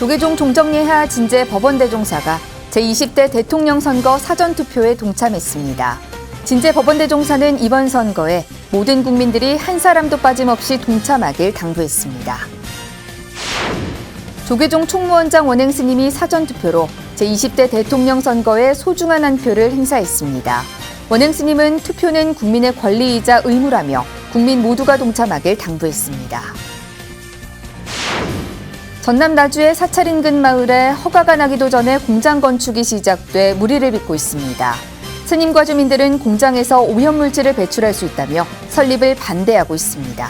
조계종 종정예하 진제 법원대종사가 제20대 대통령 선거 사전투표에 동참했습니다. 진제 법원대종사는 이번 선거에 모든 국민들이 한 사람도 빠짐없이 동참하길 당부했습니다. 조계종 총무원장 원행 스님이 사전투표로 제20대 대통령 선거에 소중한 한 표를 행사했습니다. 원행 스님은 투표는 국민의 권리이자 의무라며 국민 모두가 동참하길 당부했습니다. 전남 나주의 사찰 인근 마을에 허가가 나기도 전에 공장 건축이 시작돼 무리를 빚고 있습니다. 스님과 주민들은 공장에서 오염물질을 배출할 수 있다며 설립을 반대하고 있습니다.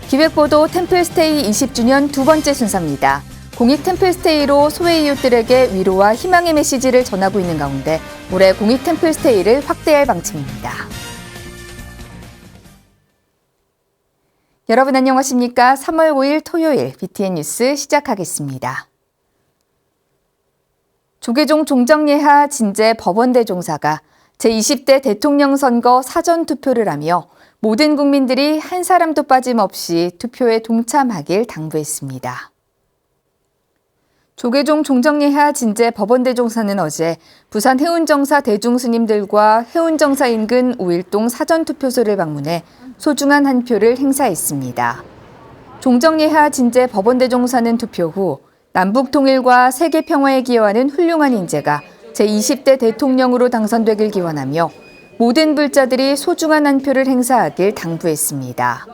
기획보도 템플스테이 20주년 두 번째 순서입니다. 공익 템플스테이로 소외 이웃들에게 위로와 희망의 메시지를 전하고 있는 가운데 올해 공익 템플스테이를 확대할 방침입니다. 여러분 안녕하십니까? 3월 5일 토요일 BTN 뉴스 시작하겠습니다. 조계종 종정예하 진제 법원대종사가 제20대 대통령 선거 사전투표를 하며 모든 국민들이 한 사람도 빠짐없이 투표에 동참하길 당부했습니다. 조계종 종정예하 진제 법원대종사는 어제 부산 해운정사 대중스님들과 해운정사 인근 5일동 사전투표소를 방문해 소중한 한 표를 행사했습니다. 종정예하 진제 법원대종사는 투표 후 남북 통일과 세계 평화에 기여하는 훌륭한 인재가 제20대 대통령으로 당선되길 기원하며 모든 불자들이 소중한 한 표를 행사하길 당부했습니다.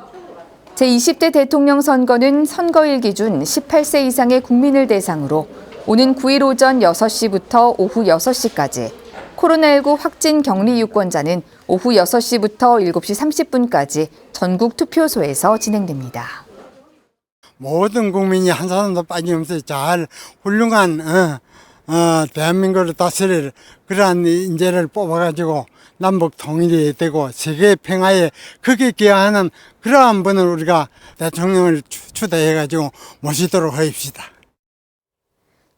제20대 대통령 선거는 선거일 기준 18세 이상의 국민을 대상으로 오는 9일 오전 6시부터 오후 6시까지, 코로나19 확진 격리 유권자는 오후 6시부터 7시 30분까지 전국 투표소에서 진행됩니다. 모든 국민이 한 사람도 빠짐없이 잘 훌륭한 대한민국을 다스릴 그러한 인재를 뽑아가지고 남북 통일이 되고 세계 평화에 크게 기여하는 그러한 분을 우리가 대통령을 추대해가지고 모시도록 하십시다.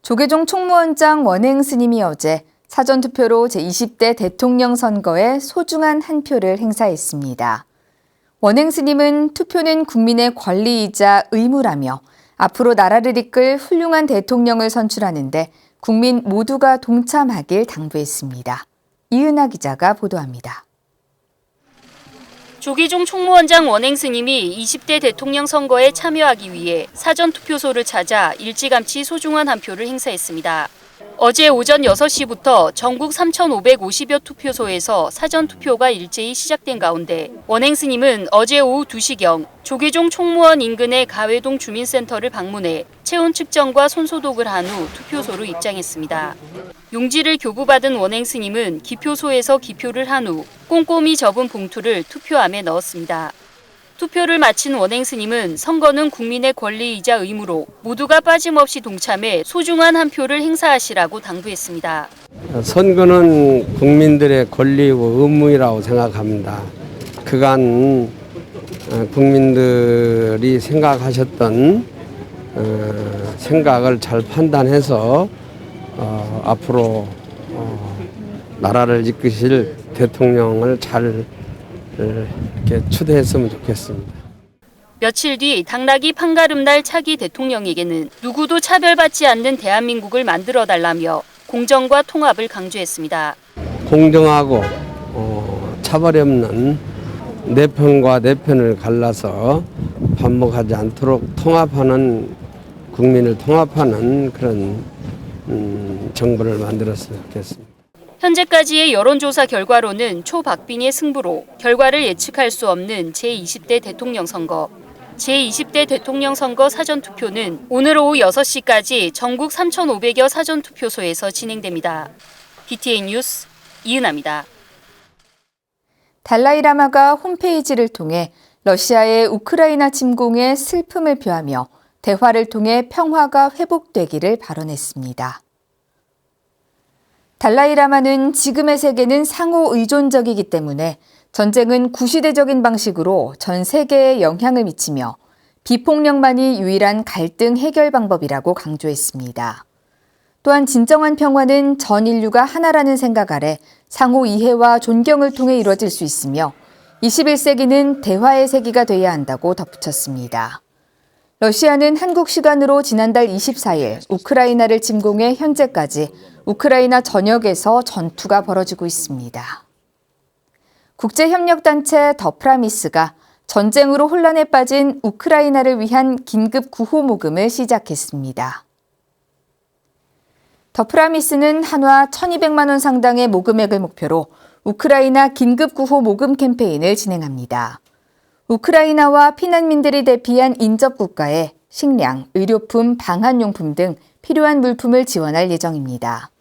조계종 총무원장 원행 스님이 어제 사전투표로 제20대 대통령 선거에 소중한 한 표를 행사했습니다. 원행 스님은 투표는 국민의 권리이자 의무라며 앞으로 나라를 이끌 훌륭한 대통령을 선출하는데 국민 모두가 동참하길 당부했습니다. 이은하 기자가 보도합니다. 조계종 총무원장 원행 스님이 20대 대통령 선거에 참여하기 위해 사전투표소를 찾아 일찌감치 소중한 한 표를 행사했습니다. 어제 오전 6시부터 전국 3,550여 투표소에서 사전투표가 일제히 시작된 가운데 원행 스님은 어제 오후 2시경 조계종 총무원 인근의 가회동 주민센터를 방문해 체온 측정과 손소독을 한 후 투표소로 입장했습니다. 용지를 교부받은 원행 스님은 기표소에서 기표를 한 후 꼼꼼히 접은 봉투를 투표함에 넣었습니다. 투표를 마친 원행 스님은 선거는 국민의 권리이자 의무로 모두가 빠짐없이 동참해 소중한 한 표를 행사하시라고 당부했습니다. 선거는 국민들의 권리고 의무라고 생각합니다. 그간 국민들이 생각하셨던 생각을 잘 판단해서 앞으로 나라를 이끄실 대통령을 잘 이렇게 추대했으면 좋겠습니다. 며칠 뒤 당락이 판가름날 차기 대통령에게는 누구도 차별받지 않는 대한민국을 만들어달라며 공정과 통합을 강조했습니다. 공정하고 차별이 없는 내 편과 내 편을 갈라서 반복하지 않도록 통합하는 국민을 통합하는 그런 정부를 만들었으면 좋겠습니다. 현재까지의 여론조사 결과로는 초박빙의 승부로 결과를 예측할 수 없는 제20대 대통령 선거. 제20대 대통령 선거 사전투표는 오늘 오후 6시까지 전국 3,500여 사전투표소에서 진행됩니다. BTN 뉴스 이은하입니다. 달라이 라마가 홈페이지를 통해 러시아의 우크라이나 침공에 슬픔을 표하며 대화를 통해 평화가 회복되기를 발언했습니다. 달라이 라마는 지금의 세계는 상호 의존적이기 때문에 전쟁은 구시대적인 방식으로 전 세계에 영향을 미치며 비폭력만이 유일한 갈등 해결 방법이라고 강조했습니다. 또한 진정한 평화는 전 인류가 하나라는 생각 아래 상호 이해와 존경을 통해 이루어질 수 있으며 21세기는 대화의 세기가 돼야 한다고 덧붙였습니다. 러시아는 한국 시간으로 지난달 24일 우크라이나를 침공해 현재까지 우크라이나 전역에서 전투가 벌어지고 있습니다. 국제협력단체 더 프라미스가 전쟁으로 혼란에 빠진 우크라이나를 위한 긴급 구호 모금을 시작했습니다. 더 프라미스는 한화 1,200만 원 상당의 모금액을 목표로 우크라이나 긴급 구호 모금 캠페인을 진행합니다. 우크라이나와 피난민들이 대피한 인접 국가에 식량, 의료품, 방한용품 등 필요한 물품을 지원할 예정입니다.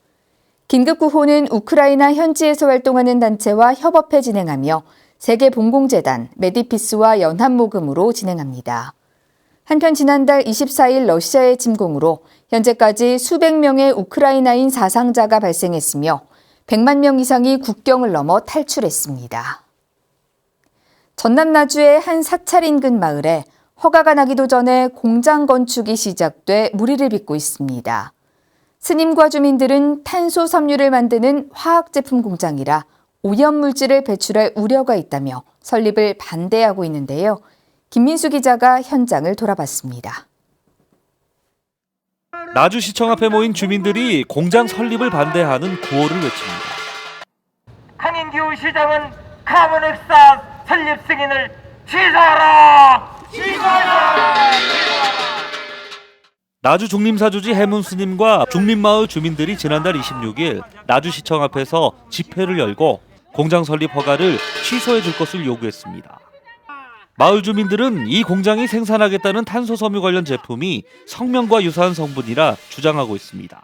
긴급구호는 우크라이나 현지에서 활동하는 단체와 협업해 진행하며 세계봉공재단, 메디피스와 연합모금으로 진행합니다. 한편 지난달 24일 러시아의 침공으로 현재까지 수백 명의 우크라이나인 사상자가 발생했으며 100만 명 이상이 국경을 넘어 탈출했습니다. 전남 나주의 한 사찰 인근 마을에 허가가 나기도 전에 공장 건축이 시작돼 무리를 빚고 있습니다. 스님과 주민들은 탄소 섬유를 만드는 화학제품 공장이라 오염물질을 배출할 우려가 있다며 설립을 반대하고 있는데요. 김민수 기자가 현장을 돌아봤습니다. 나주시청 앞에 모인 주민들이 공장 설립을 반대하는 구호를 외칩니다. 한인기후 시장은 카본엑사 설립 승인을 취소하라! 나주 중림사주지 해문스님과 중림마을 주민들이 지난달 26일 나주시청 앞에서 집회를 열고 공장 설립 허가를 취소해 줄 것을 요구했습니다. 마을 주민들은 이 공장이 생산하겠다는 탄소 섬유 관련 제품이 성면과 유사한 성분이라 주장하고 있습니다.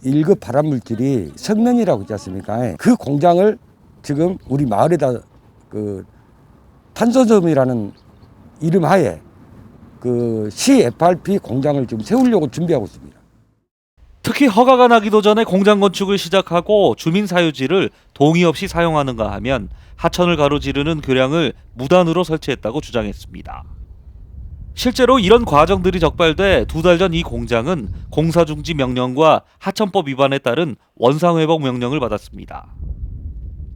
1급 발암물질이 석면이라고 있지 않습니까? 그 공장을 지금 우리 마을에다 그 탄소섬이라는 이름 하에 그 CFRP 공장을 지금 세우려고 준비하고 있습니다. 특히 허가가 나기도 전에 공장 건축을 시작하고 주민 사유지를 동의 없이 사용하는가 하면 하천을 가로지르는 교량을 무단으로 설치했다고 주장했습니다. 실제로 이런 과정들이 적발돼 2달 전 이 공장은 공사중지 명령과 하천법 위반에 따른 원상회복 명령을 받았습니다.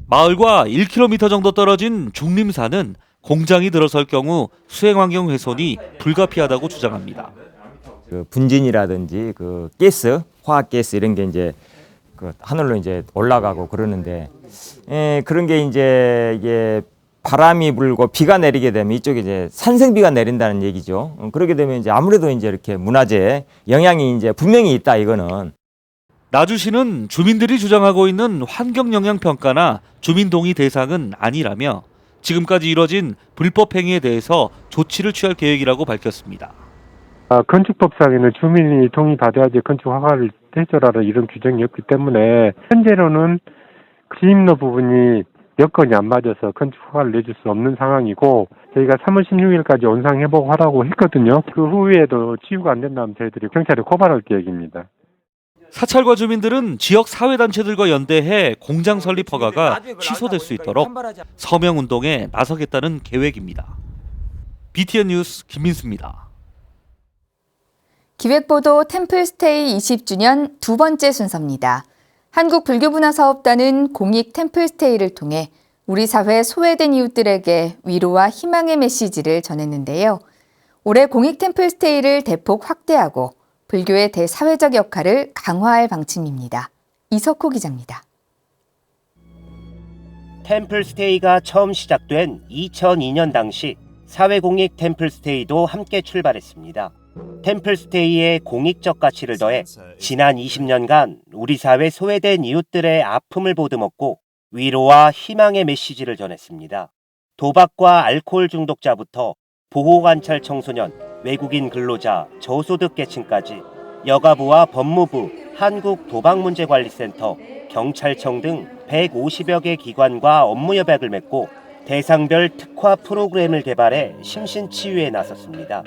마을과 1km 정도 떨어진 중림사는 공장이 들어설 경우 수행환경 훼손이 불가피하다고 주장합니다. 그 분진이라든지 그 가스, 화학가스 이런 게 이제 그 하늘로 이제 올라가고 그러는데, 그런 게 이제 이게 바람이 불고 비가 내리게 되면 이쪽에 이제 산성비가 내린다는 얘기죠. 그렇게 되면 이제 아무래도 이제 이렇게 문화재에 영향이 이제 분명히 있다 이거는. 나주시는 주민들이 주장하고 있는 환경 영향 평가나 주민 동의 대상은 아니라며 지금까지 이뤄진 불법 행위에 대해서 조치를 취할 계획이라고 밝혔습니다. 건축법상에는 주민이 동의받아야지 건축 허가를 해줘라 이런 규정이 없기 때문에 현재로는 지임로 부분이 여건이 안 맞아서 건축 허가를 내줄 수 없는 상황이고, 저희가 3월 16일까지 원상회복하라고 했거든요. 그 후에도 치유가 안 된다면 저희들이 경찰에 고발할 계획입니다. 사찰과 주민들은 지역 사회단체들과 연대해 공장 설립 허가가 취소될 수 있도록 서명운동에 나서겠다는 계획입니다. BTN 뉴스 김민수입니다. 기획보도 템플스테이 20주년 두 번째 순서입니다. 한국불교문화사업단은 공익 템플스테이를 통해 우리 사회 소외된 이웃들에게 위로와 희망의 메시지를 전했는데요. 올해 공익 템플스테이를 대폭 확대하고 불교의 대사회적 역할을 강화할 방침입니다. 이석호 기자입니다. 템플스테이가 처음 시작된 2002년 당시 사회공익 템플스테이도 함께 출발했습니다. 템플스테이의 공익적 가치를 더해 지난 20년간 우리 사회 소외된 이웃들의 아픔을 보듬었고 위로와 희망의 메시지를 전했습니다. 도박과 알코올 중독자부터 보호관찰 청소년, 외국인 근로자, 저소득계층까지 여가부와 법무부, 한국도박문제관리센터, 경찰청 등 150여 개 기관과 업무 협약을 맺고 대상별 특화 프로그램을 개발해 심신치유에 나섰습니다.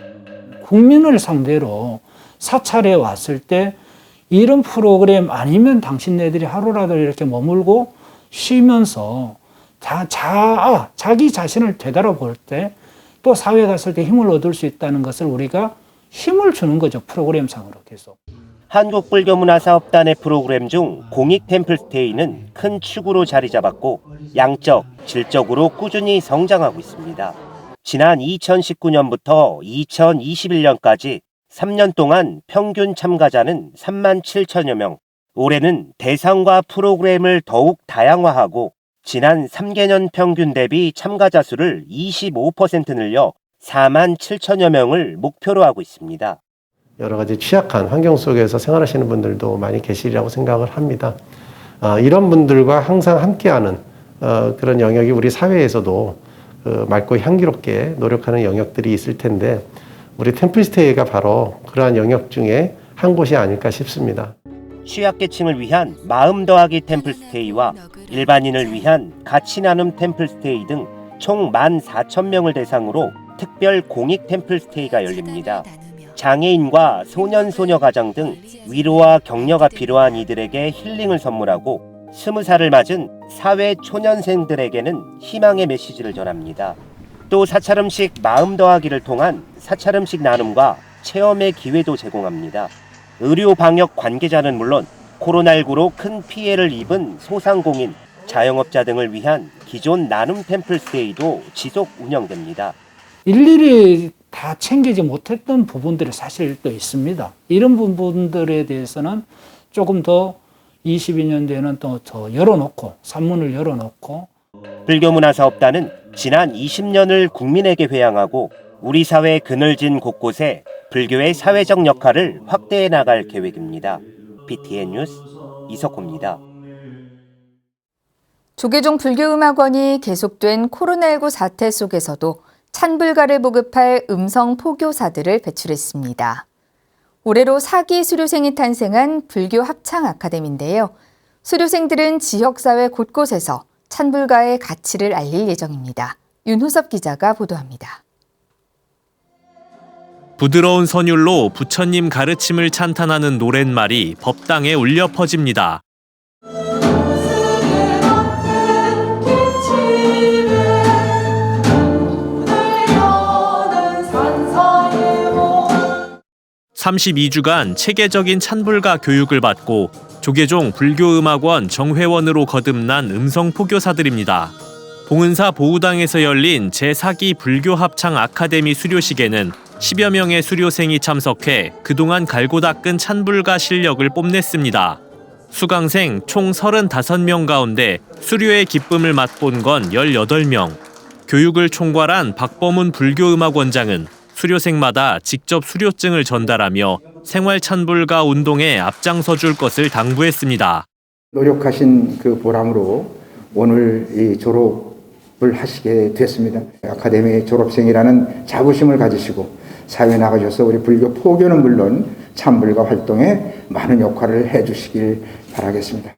국민을 상대로 사찰에 왔을 때 이런 프로그램 아니면 당신네들이 하루라도 이렇게 머물고 쉬면서 자기 자신을 되돌아볼 때 또 사회에 갔을 때 힘을 얻을 수 있다는 것을 우리가 힘을 주는 거죠. 프로그램상으로 계속. 한국불교문화사업단의 프로그램 중 공익 템플스테이는 큰 축으로 자리 잡았고 양적, 질적으로 꾸준히 성장하고 있습니다. 지난 2019년부터 2021년까지 3년 동안 평균 참가자는 3만 7천여 명, 올해는 대상과 프로그램을 더욱 다양화하고 지난 3개년 평균 대비 참가자 수를 25% 늘려 4만 7천여 명을 목표로 하고 있습니다. 여러 가지 취약한 환경 속에서 생활하시는 분들도 많이 계시리라고 생각을 합니다. 이런 분들과 항상 함께하는 그런 영역이 우리 사회에서도 맑고 향기롭게 노력하는 영역들이 있을 텐데 우리 템플스테이가 바로 그러한 영역 중에 한 곳이 아닐까 싶습니다. 취약계층을 위한 마음 더하기 템플스테이와 일반인을 위한 가치 나눔 템플스테이 등 총 14,000명을 대상으로 특별 공익 템플스테이가 열립니다. 장애인과 소년소녀 가정 등 위로와 격려가 필요한 이들에게 힐링을 선물하고 20살을 맞은 사회 초년생들에게는 희망의 메시지를 전합니다. 또 사찰음식 마음 더하기를 통한 사찰음식 나눔과 체험의 기회도 제공합니다. 의료 방역 관계자는 물론 코로나19로 큰 피해를 입은 소상공인, 자영업자 등을 위한 기존 나눔 템플스테이도 지속 운영됩니다. 일일이 다 챙기지 못했던 부분들이 사실 또 있습니다. 이런 부분들에 대해서는 조금 더 22년도에는 또 더 열어놓고 산문을 열어놓고 불교문화사업단은 지난 20년을 국민에게 회양하고 우리 사회 그늘진 곳곳에 불교의 사회적 역할을 확대해 나갈 계획입니다. BTN 뉴스 이석호입니다. 조계종 불교음악원이 계속된 코로나19 사태 속에서도 찬불가를 보급할 음성 포교사들을 배출했습니다. 올해로 4기 수료생이 탄생한 불교 합창 아카데미인데요. 수료생들은 지역사회 곳곳에서 찬불가의 가치를 알릴 예정입니다. 윤호섭 기자가 보도합니다. 부드러운 선율로 부처님 가르침을 찬탄하는 노랫말이 법당에 울려 퍼집니다. (32주간) 체계적인 찬불가 교육을 받고 조계종 불교음악원 정회원으로 거듭난 음성포교사들입니다. 봉은사 보우당에서 열린 제4기 불교합창 아카데미 수료식에는 10여 명의 수료생이 참석해 그동안 갈고 닦은 찬불가 실력을 뽐냈습니다. 수강생 총 35명 가운데 수료의 기쁨을 맛본 건 18명. 교육을 총괄한 박범훈 불교음악원장은 수료생마다 직접 수료증을 전달하며 생활 찬불가 운동에 앞장서줄 것을 당부했습니다. 노력하신 그 보람으로 오늘 이 졸업을 하시게 됐습니다. 아카데미 졸업생이라는 자부심을 가지시고 사회에 나가셔서 우리 불교 포교는 물론 찬불가 활동에 많은 역할을 해주시길 바라겠습니다.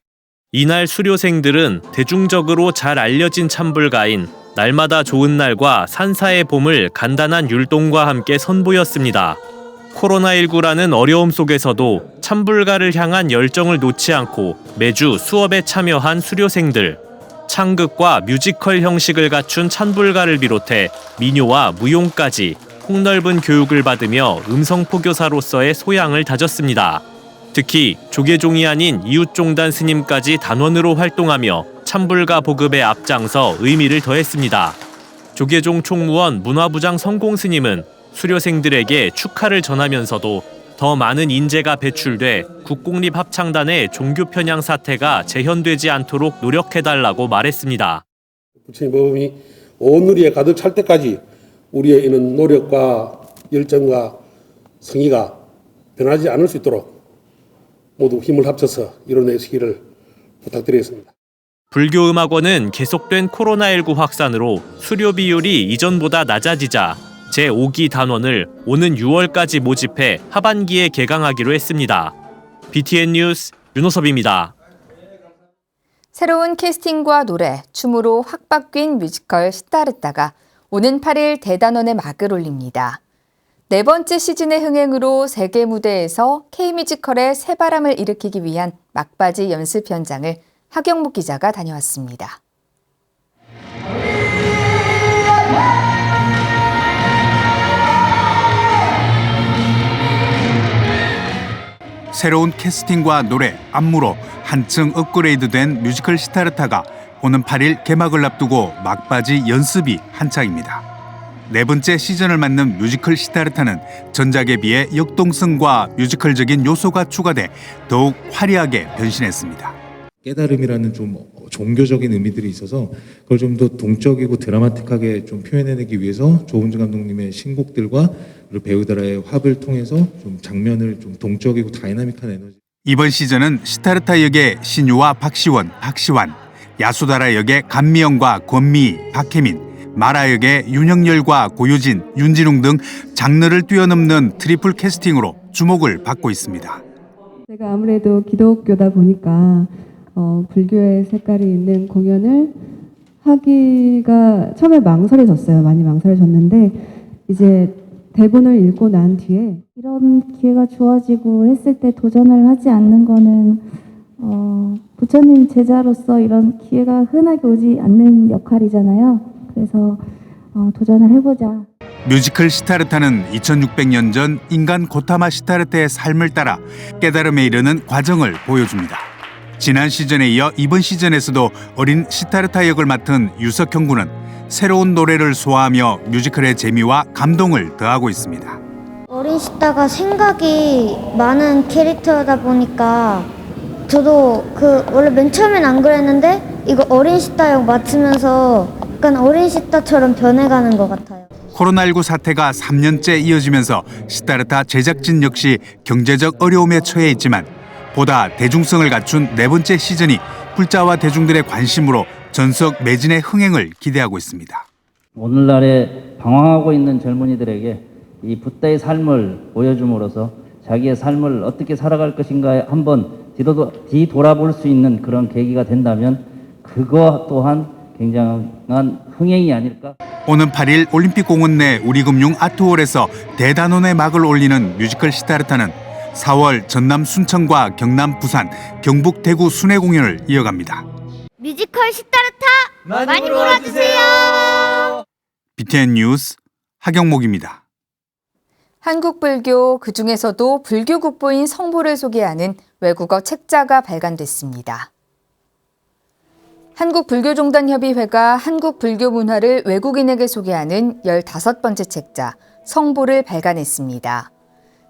이날 수료생들은 대중적으로 잘 알려진 찬불가인 날마다 좋은 날과 산사의 봄을 간단한 율동과 함께 선보였습니다. 코로나19라는 어려움 속에서도 찬불가를 향한 열정을 놓지 않고 매주 수업에 참여한 수료생들. 창극과 뮤지컬 형식을 갖춘 찬불가를 비롯해 민요와 무용까지 폭넓은 교육을 받으며 음성포교사로서의 소양을 다졌습니다. 특히 조계종이 아닌 이웃종단 스님까지 단원으로 활동하며 찬불가 보급에 앞장서 의미를 더했습니다. 조계종 총무원 문화부장 성공스님은 수료생들에게 축하를 전하면서도 더 많은 인재가 배출돼 국공립합창단의 종교 편향 사태가 재현되지 않도록 노력해달라고 말했습니다. 부처님 법음이 온누리에 가득 찰 때까지 우리의 이는 노력과 열정과 성의가 변하지 않을 수 있도록 모두 힘을 합쳐서 이뤄내시기를 부탁드리겠습니다. 불교음악원은 계속된 코로나19 확산으로 수료 비율이 이전보다 낮아지자 제5기 단원을 오는 6월까지 모집해 하반기에 개강하기로 했습니다. BTN 뉴스 윤호섭입니다. 새로운 캐스팅과 노래, 춤으로 확 바뀐 뮤지컬 시타르타가 오는 8일 대단원에 막을 올립니다. 네 번째 시즌의 흥행으로 세계 무대에서 K뮤지컬의 새바람을 일으키기 위한 막바지 연습 현장을 하경목 기자가 다녀왔습니다. 새로운 캐스팅과 노래, 안무로 한층 업그레이드된 뮤지컬 시타르타가 오는 8일 개막을 앞두고 막바지 연습이 한창입니다. 네 번째 시즌을 맞는 뮤지컬 시타르타는 전작에 비해 역동성과 뮤지컬적인 요소가 추가돼 더욱 화려하게 변신했습니다. 깨달음이라는 좀 종교적인 의미들이 있어서 그걸 좀 더 동적이고 드라마틱하게 좀 표현해내기 위해서 조은주 감독님의 신곡들과 그리고 배우들의 합을 통해서 좀 장면을 좀 동적이고 다이나믹한 에너지. 이번 시즌은 시타르타 역의 신유와 박시원, 박시환, 야수다라 역의 감미영과 권미, 박혜민, 마라 역의 윤영열과 고유진, 윤진웅 등 장르를 뛰어넘는 트리플 캐스팅으로 주목을 받고 있습니다. 제가 아무래도 기독교다 보니까 불교의 색깔이 있는 공연을 하기가 처음에 망설여졌어요. 많이 망설여졌는데 이제 대본을 읽고 난 뒤에 이런 기회가 주어지고 했을 때 도전을 하지 않는 거는 부처님 제자로서 이런 기회가 흔하게 오지 않는 역할이잖아요. 그래서 도전을 해보자. 뮤지컬 시타르타는 2600년 전 인간 고타마 시타르타의 삶을 따라 깨달음에 이르는 과정을 보여줍니다. 지난 시즌에 이어 이번 시즌에서도 어린 시타르타 역을 맡은 유석형 군은 새로운 노래를 소화하며 뮤지컬의 재미와 감동을 더하고 있습니다. 어린 시타가 생각이 많은 캐릭터다 보니까 저도 원래 맨 처음엔 안 그랬는데 이거 어린 시타 역 맡으면서 약간 어린 시타처럼 변해가는 것 같아요. 코로나19 사태가 3년째 이어지면서 시타르타 제작진 역시 경제적 어려움에 처해 있지만 보다 대중성을 갖춘 네 번째 시즌이 불자와 대중들의 관심으로 전석 매진의 흥행을 기대하고 있습니다. 오늘날에 방황하고 있는 젊은이들에게 이 붓다의 삶을 보여줌으로써 자기의 삶을 어떻게 살아갈 것인가에 한번 뒤돌아볼 수 있는 그런 계기가 된다면 그거 또한 굉장한 흥행이 아닐까. 오는 8일 올림픽공원 내 우리금융 아트홀에서 대단원의 막을 올리는 뮤지컬 시타르타는 4월 전남 순천과 경남 부산, 경북 대구 순회 공연을 이어갑니다. 뮤지컬 시타르타 많이 몰아주세요. BTN 뉴스 하경목입니다. 한국 불교, 그중에서도 불교 국보인 성보를 소개하는 외국어 책자가 발간됐습니다. 한국불교종단협의회가 한국 불교 문화를 외국인에게 소개하는 15번째 책자, 성보를 발간했습니다.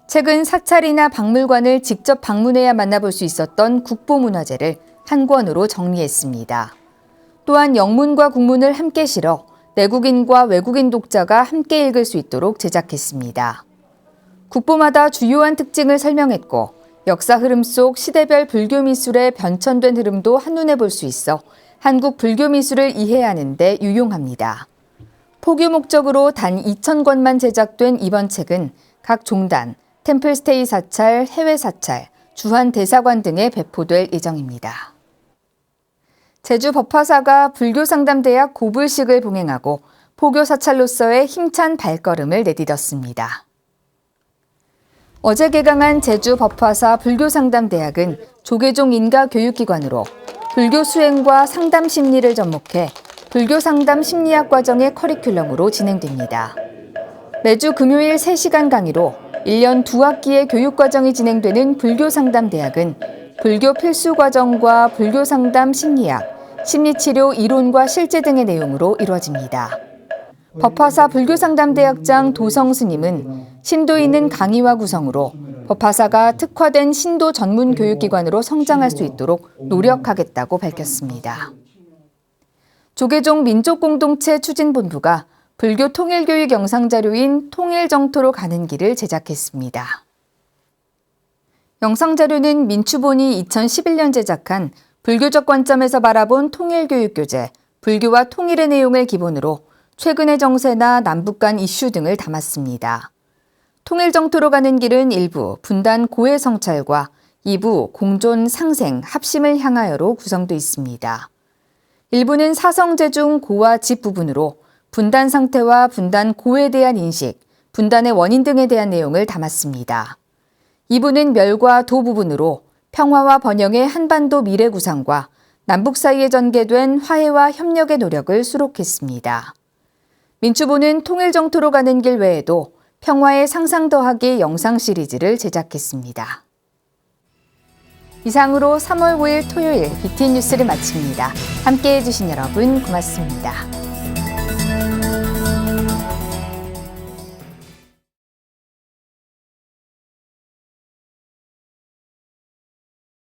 책은 사찰이나 박물관을 직접 방문해야 만나볼 수 있었던 국보문화재를 한 권으로 정리했습니다. 또한 영문과 국문을 함께 실어 내국인과 외국인 독자가 함께 읽을 수 있도록 제작했습니다. 국보마다 주요한 특징을 설명했고 역사 흐름 속 시대별 불교 미술의 변천된 흐름도 한눈에 볼 수 있어 한국 불교 미술을 이해하는 데 유용합니다. 포교 목적으로 단 2,000권만 제작된 이번 책은 각 종단, 템플스테이 사찰, 해외 사찰, 주한 대사관 등에 배포될 예정입니다. 제주 법화사가 불교상담대학 고불식을 봉행하고 포교 사찰로서의 힘찬 발걸음을 내디뎠습니다. 어제 개강한 제주 법화사 불교상담대학은 조계종 인가 교육기관으로 불교 수행과 상담 심리를 접목해 불교 상담 심리학 과정의 커리큘럼으로 진행됩니다. 매주 금요일 3시간 강의로 1년 2학기의 교육 과정이 진행되는 불교상담대학은 불교 필수 과정과 불교 상담 심리학, 심리치료 이론과 실제 등의 내용으로 이루어집니다. 법화사 불교상담대학장 도성 스님은 심도 있는 강의와 구성으로 법화사가 특화된 신도 전문 교육기관으로 성장할 수 있도록 노력하겠다고 밝혔습니다. 조계종 민족공동체 추진본부가 불교 통일교육 영상자료인 통일정토로 가는 길을 제작했습니다. 영상자료는 민추본이 2011년 제작한 불교적 관점에서 바라본 통일교육교재, 불교와 통일의 내용을 기본으로 최근의 정세나 남북 간 이슈 등을 담았습니다. 통일정토로 가는 길은 1부 분단 고해 성찰과 2부 공존 상생 합심을 향하여로 구성되어 있습니다. 1부는 사성제 중 고와 집 부분으로 분단 상태와 분단 고에 대한 인식, 분단의 원인 등에 대한 내용을 담았습니다. 2부는 멸과 도 부분으로 평화와 번영의 한반도 미래 구상과 남북 사이에 전개된 화해와 협력의 노력을 수록했습니다. 민추본은 통일정토로 가는 길 외에도 평화의 상상 더하기 영상 시리즈를 제작했습니다. 이상으로 3월 9일 토요일 BTN 뉴스를 마칩니다. 함께해 주신 여러분 고맙습니다.